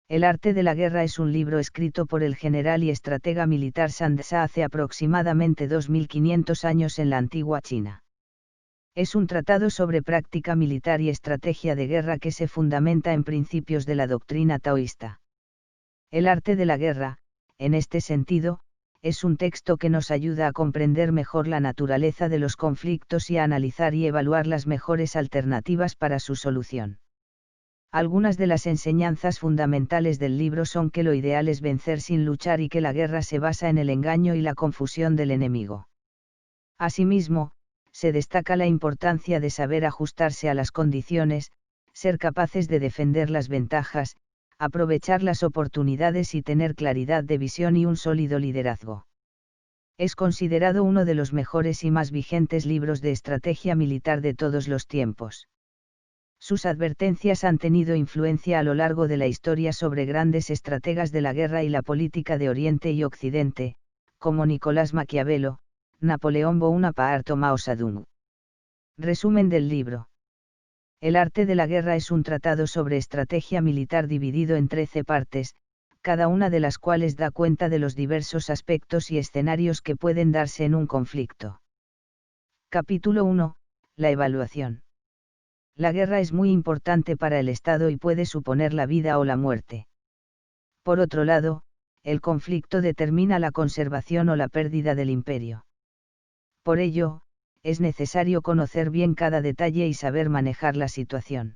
El arte de la guerra es un libro escrito por el general y estratega militar Sun Tzu hace aproximadamente 2500 años en la antigua China. Es un tratado sobre práctica militar y estrategia de guerra que se fundamenta en principios de la doctrina taoísta. El arte de la guerra, en este sentido, es un texto que nos ayuda a comprender mejor la naturaleza de los conflictos y a analizar y evaluar las mejores alternativas para su solución. Algunas de las enseñanzas fundamentales del libro son que lo ideal es vencer sin luchar y que la guerra se basa en el engaño y la confusión del enemigo. Asimismo, se destaca la importancia de saber ajustarse a las condiciones, ser capaces de defender las ventajas, aprovechar las oportunidades y tener claridad de visión y un sólido liderazgo. Es considerado uno de los mejores y más vigentes libros de estrategia militar de todos los tiempos. Sus advertencias han tenido influencia a lo largo de la historia sobre grandes estrategas de la guerra y la política de Oriente y Occidente, como Nicolás Maquiavelo, Napoleón Bonaparte o Mao Zedong. Resumen del libro. El arte de la guerra es un tratado sobre estrategia militar dividido en 13 partes, cada una de las cuales da cuenta de los diversos aspectos y escenarios que pueden darse en un conflicto. Capítulo 1. La evaluación. La guerra es muy importante para el Estado y puede suponer la vida o la muerte. Por otro lado, el conflicto determina la conservación o la pérdida del imperio. Por ello, es necesario conocer bien cada detalle y saber manejar la situación.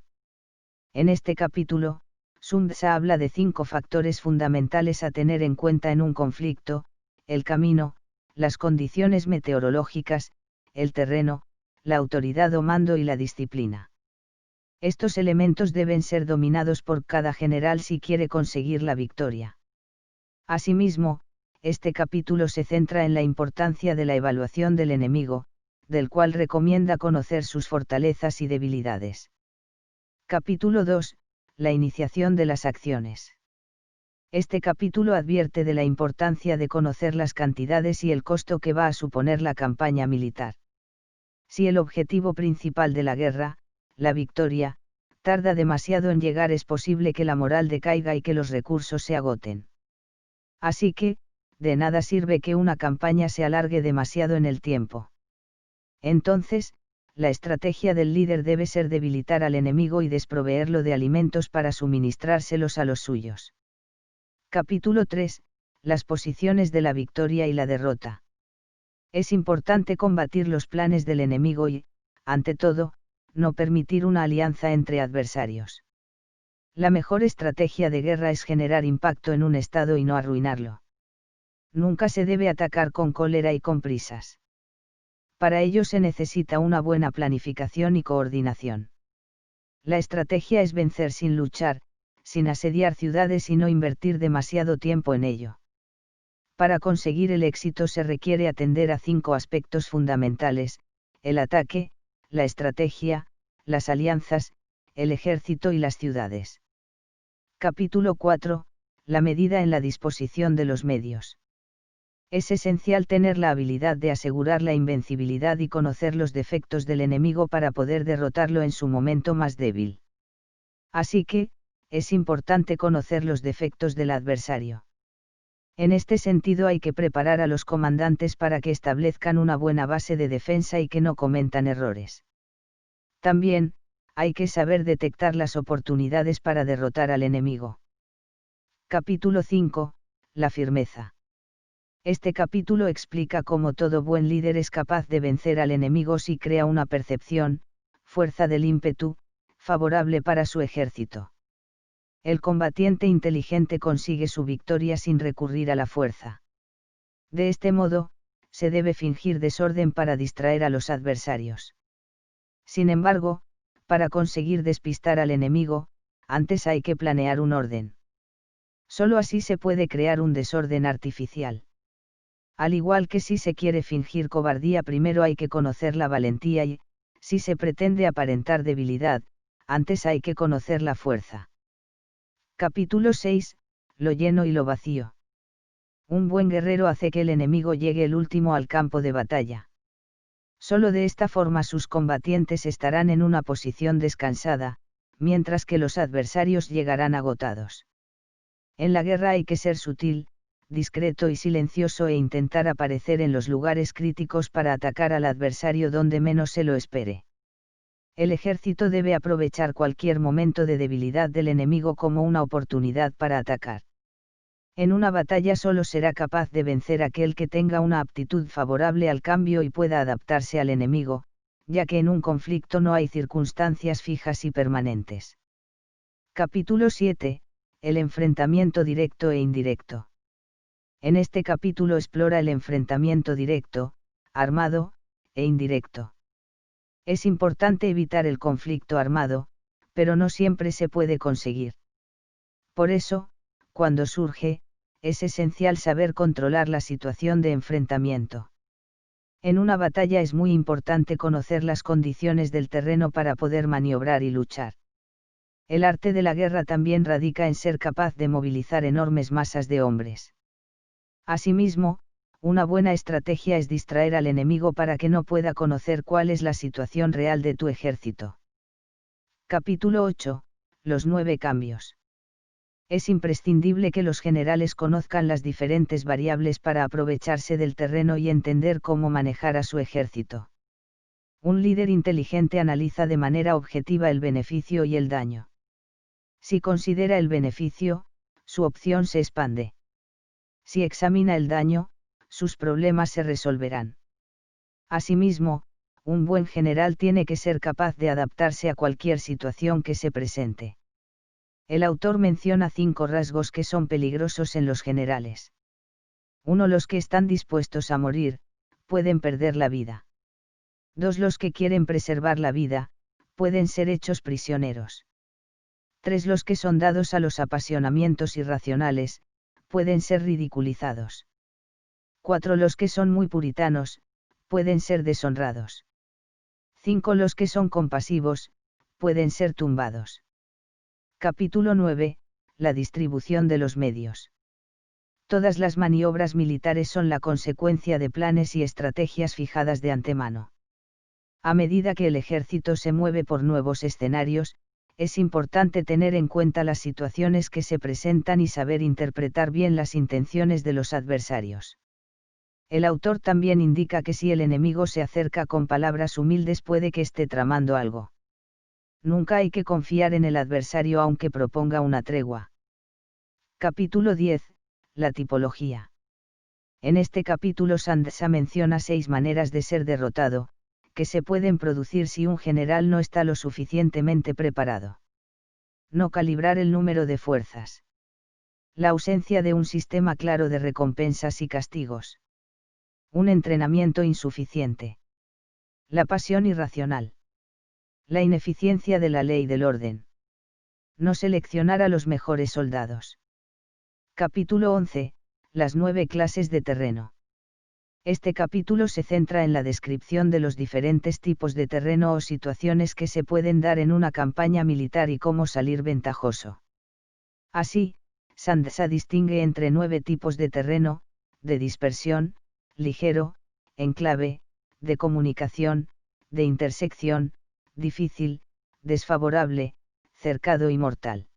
En este capítulo, Sun Tzu habla de 5 factores fundamentales a tener en cuenta en un conflicto: el camino, las condiciones meteorológicas, el terreno, la autoridad o mando y la disciplina. Estos elementos deben ser dominados por cada general si quiere conseguir la victoria. Asimismo, este capítulo se centra en la importancia de la evaluación del enemigo, del cual recomienda conocer sus fortalezas y debilidades. Capítulo 2. La iniciación de las acciones. Este capítulo advierte de la importancia de conocer las cantidades y el costo que va a suponer la campaña militar. Si el objetivo principal de la guerra, la victoria, tarda demasiado en llegar, es posible que la moral decaiga y que los recursos se agoten. Así que, de nada sirve que una campaña se alargue demasiado en el tiempo. Entonces, la estrategia del líder debe ser debilitar al enemigo y desproveerlo de alimentos para suministrárselos a los suyos. Capítulo 3. Las posiciones de la victoria y la derrota. Es importante combatir los planes del enemigo y, ante todo, no permitir una alianza entre adversarios. La mejor estrategia de guerra es generar impacto en un estado y no arruinarlo. Nunca se debe atacar con cólera y con prisas. Para ello se necesita una buena planificación y coordinación. La estrategia es vencer sin luchar, sin asediar ciudades y no invertir demasiado tiempo en ello. Para conseguir el éxito se requiere atender a 5 aspectos fundamentales: el ataque, la estrategia, las alianzas, el ejército y las ciudades. Capítulo 4. La medida en la disposición de los medios. Es esencial tener la habilidad de asegurar la invencibilidad y conocer los defectos del enemigo para poder derrotarlo en su momento más débil. Así que, es importante conocer los defectos del adversario. En este sentido hay que preparar a los comandantes para que establezcan una buena base de defensa y que no cometan errores. También, hay que saber detectar las oportunidades para derrotar al enemigo. Capítulo 5. La firmeza. Este capítulo explica cómo todo buen líder es capaz de vencer al enemigo si crea una percepción, fuerza del ímpetu, favorable para su ejército. El combatiente inteligente consigue su victoria sin recurrir a la fuerza. De este modo, se debe fingir desorden para distraer a los adversarios. Sin embargo, para conseguir despistar al enemigo, antes hay que planear un orden. Solo así se puede crear un desorden artificial. Al igual que si se quiere fingir cobardía, primero hay que conocer la valentía y, si se pretende aparentar debilidad, antes hay que conocer la fuerza. Capítulo 6. Lo lleno y lo vacío. Un buen guerrero hace que el enemigo llegue el último al campo de batalla. Solo de esta forma sus combatientes estarán en una posición descansada, mientras que los adversarios llegarán agotados. En la guerra hay que ser sutil, discreto y silencioso e intentar aparecer en los lugares críticos para atacar al adversario donde menos se lo espere. El ejército debe aprovechar cualquier momento de debilidad del enemigo como una oportunidad para atacar. En una batalla solo será capaz de vencer aquel que tenga una aptitud favorable al cambio y pueda adaptarse al enemigo, ya que en un conflicto no hay circunstancias fijas y permanentes. Capítulo 7. El enfrentamiento directo e indirecto. En este capítulo explora el enfrentamiento directo, armado, e indirecto. Es importante evitar el conflicto armado, pero no siempre se puede conseguir. Por eso, cuando surge, es esencial saber controlar la situación de enfrentamiento. En una batalla es muy importante conocer las condiciones del terreno para poder maniobrar y luchar. El arte de la guerra también radica en ser capaz de movilizar enormes masas de hombres. Asimismo, una buena estrategia es distraer al enemigo para que no pueda conocer cuál es la situación real de tu ejército. Capítulo 8. Los 9 cambios. Es imprescindible que los generales conozcan las diferentes variables para aprovecharse del terreno y entender cómo manejar a su ejército. Un líder inteligente analiza de manera objetiva el beneficio y el daño. Si considera el beneficio, su opción se expande. Si examina el daño, sus problemas se resolverán. Asimismo, un buen general tiene que ser capaz de adaptarse a cualquier situación que se presente. El autor menciona 5 rasgos que son peligrosos en los generales. 1. Los que están dispuestos a morir, pueden perder la vida. 2. Los que quieren preservar la vida, pueden ser hechos prisioneros. 3. Los que son dados a los apasionamientos irracionales, pueden ser ridiculizados. 4. Los que son muy puritanos, pueden ser deshonrados. 5. Los que son compasivos, pueden ser tumbados. Capítulo 9. La distribución de los medios. Todas las maniobras militares son la consecuencia de planes y estrategias fijadas de antemano. A medida que el ejército se mueve por nuevos escenarios, es importante tener en cuenta las situaciones que se presentan y saber interpretar bien las intenciones de los adversarios. El autor también indica que si el enemigo se acerca con palabras humildes puede que esté tramando algo. Nunca hay que confiar en el adversario aunque proponga una tregua. Capítulo 10. La tipología. En este capítulo Sandsa menciona 6 maneras de ser derrotado, que se pueden producir si un general no está lo suficientemente preparado. No calibrar el número de fuerzas. La ausencia de un sistema claro de recompensas y castigos. Un entrenamiento insuficiente. La pasión irracional. La ineficiencia de la ley del orden. No seleccionar a los mejores soldados. Capítulo 11. Las 9 clases de terreno. Este capítulo se centra en la descripción de los diferentes tipos de terreno o situaciones que se pueden dar en una campaña militar y cómo salir ventajoso. Así, Sandsa distingue entre 9 tipos de terreno: de dispersión, ligero, enclave, de comunicación, de intersección, difícil, desfavorable, cercado y mortal.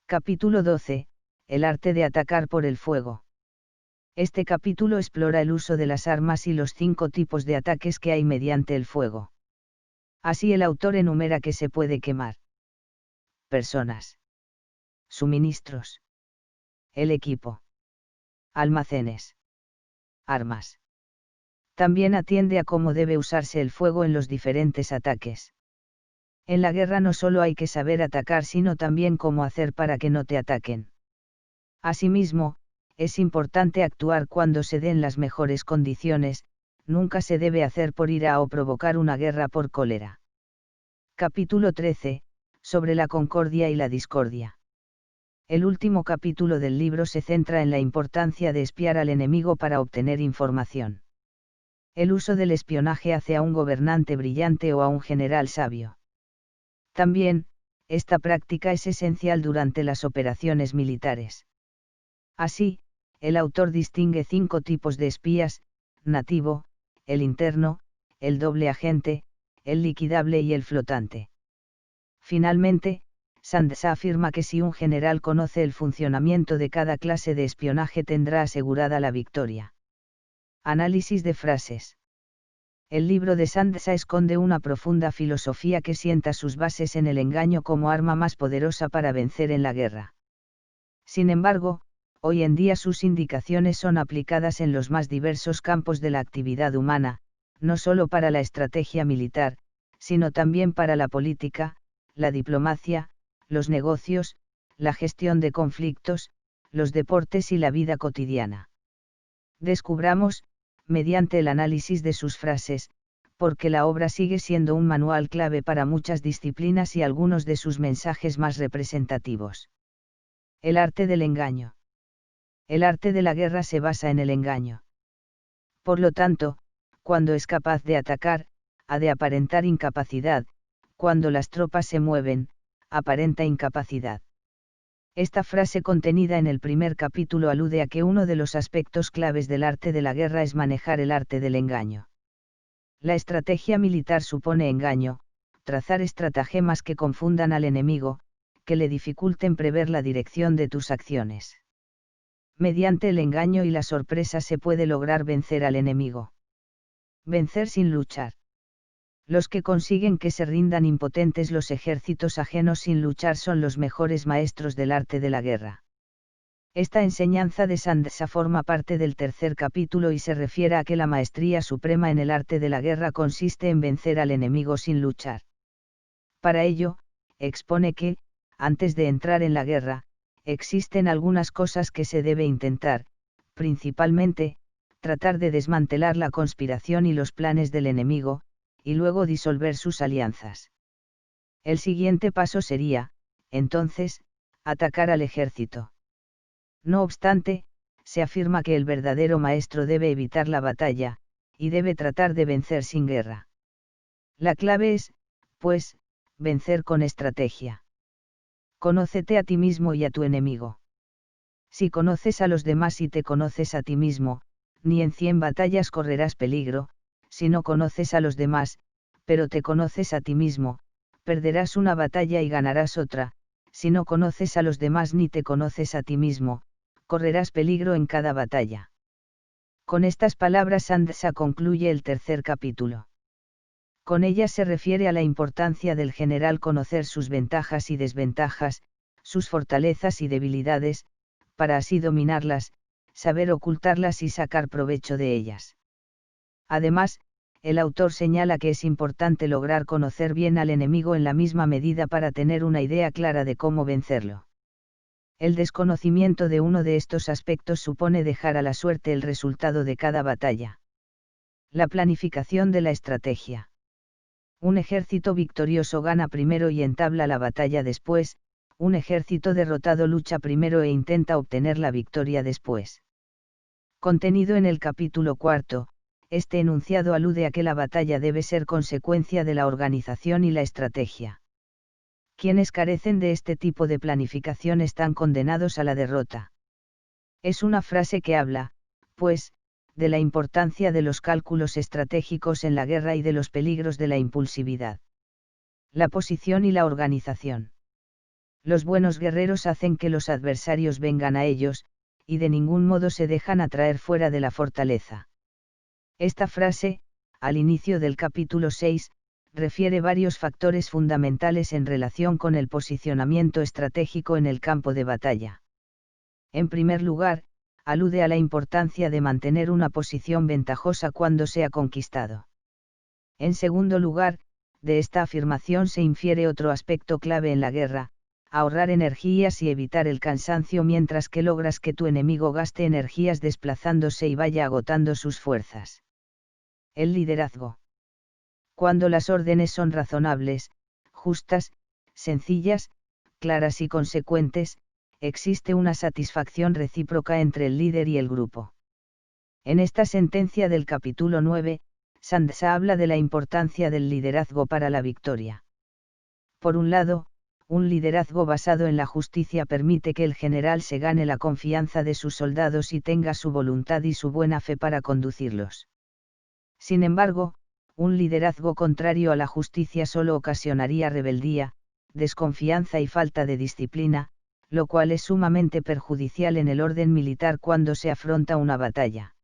Capítulo 12. El arte de atacar por el fuego. Este capítulo explora el uso de las armas y los 5 tipos de ataques que hay mediante el fuego. Así el autor enumera que se puede quemar: personas, suministros, el equipo, almacenes, armas. También atiende a cómo debe usarse el fuego en los diferentes ataques. En la guerra no solo hay que saber atacar sino también cómo hacer para que no te ataquen. Asimismo, es importante actuar cuando se den las mejores condiciones, nunca se debe hacer por ira o provocar una guerra por cólera. Capítulo 13. Sobre la concordia y la discordia. El último capítulo del libro se centra en la importancia de espiar al enemigo para obtener información. El uso del espionaje hace a un gobernante brillante o a un general sabio. También, esta práctica es esencial durante las operaciones militares. Así, el autor distingue 5 tipos de espías: nativo, el interno, el doble agente, el liquidable y el flotante. Finalmente, Sandsa afirma que si un general conoce el funcionamiento de cada clase de espionaje tendrá asegurada la victoria. Análisis de frases. El libro de Sandsa esconde una profunda filosofía que sienta sus bases en el engaño como arma más poderosa para vencer en la guerra. Sin embargo, hoy en día sus indicaciones son aplicadas en los más diversos campos de la actividad humana, no solo para la estrategia militar, sino también para la política, la diplomacia, los negocios, la gestión de conflictos, los deportes y la vida cotidiana. Descubramos, mediante el análisis de sus frases, porque la obra sigue siendo un manual clave para muchas disciplinas y algunos de sus mensajes más representativos. El arte del engaño. El arte de la guerra se basa en el engaño. Por lo tanto, cuando es capaz de atacar, ha de aparentar incapacidad, cuando las tropas se mueven, aparenta incapacidad. Esta frase contenida en el primer capítulo alude a que uno de los aspectos claves del arte de la guerra es manejar el arte del engaño. La estrategia militar supone engaño, trazar estratagemas que confundan al enemigo, que le dificulten prever la dirección de tus acciones. Mediante el engaño y la sorpresa se puede lograr vencer al enemigo. Vencer sin luchar. Los que consiguen que se rindan impotentes los ejércitos ajenos sin luchar son los mejores maestros del arte de la guerra. Esta enseñanza de Sandsa forma parte del tercer capítulo y se refiere a que la maestría suprema en el arte de la guerra consiste en vencer al enemigo sin luchar. Para ello, expone que, antes de entrar en la guerra, existen algunas cosas que se debe intentar, principalmente, tratar de desmantelar la conspiración y los planes del enemigo, y luego disolver sus alianzas. El siguiente paso sería, entonces, atacar al ejército. No obstante, se afirma que el verdadero maestro debe evitar la batalla, y debe tratar de vencer sin guerra. La clave es, pues, vencer con estrategia. Conócete a ti mismo y a tu enemigo. Si conoces a los demás y te conoces a ti mismo, ni en 100 batallas correrás peligro. Si no conoces a los demás, pero te conoces a ti mismo, perderás una batalla y ganarás otra. Si no conoces a los demás ni te conoces a ti mismo, correrás peligro en cada batalla. Con estas palabras Sandsa concluye el tercer capítulo. Con ellas se refiere a la importancia del general conocer sus ventajas y desventajas, sus fortalezas y debilidades, para así dominarlas, saber ocultarlas y sacar provecho de ellas. Además, el autor señala que es importante lograr conocer bien al enemigo en la misma medida para tener una idea clara de cómo vencerlo. El desconocimiento de uno de estos aspectos supone dejar a la suerte el resultado de cada batalla. La planificación de la estrategia. Un ejército victorioso gana primero y entabla la batalla después, un ejército derrotado lucha primero e intenta obtener la victoria después. Contenido en el capítulo 4. Este enunciado alude a que la batalla debe ser consecuencia de la organización y la estrategia. Quienes carecen de este tipo de planificación están condenados a la derrota. Es una frase que habla, pues, de la importancia de los cálculos estratégicos en la guerra y de los peligros de la impulsividad. La posición y la organización. Los buenos guerreros hacen que los adversarios vengan a ellos, y de ningún modo se dejan atraer fuera de la fortaleza. Esta frase, al inicio del capítulo 6, refiere varios factores fundamentales en relación con el posicionamiento estratégico en el campo de batalla. En primer lugar, alude a la importancia de mantener una posición ventajosa cuando sea conquistado. En segundo lugar, de esta afirmación se infiere otro aspecto clave en la guerra: ahorrar energías y evitar el cansancio mientras que logras que tu enemigo gaste energías desplazándose y vaya agotando sus fuerzas. El liderazgo. Cuando las órdenes son razonables, justas, sencillas, claras y consecuentes, existe una satisfacción recíproca entre el líder y el grupo. En esta sentencia del capítulo 9, Sandsa habla de la importancia del liderazgo para la victoria. Por un lado, un liderazgo basado en la justicia permite que el general se gane la confianza de sus soldados y tenga su voluntad y su buena fe para conducirlos. Sin embargo, un liderazgo contrario a la justicia solo ocasionaría rebeldía, desconfianza y falta de disciplina, lo cual es sumamente perjudicial en el orden militar cuando se afronta una batalla.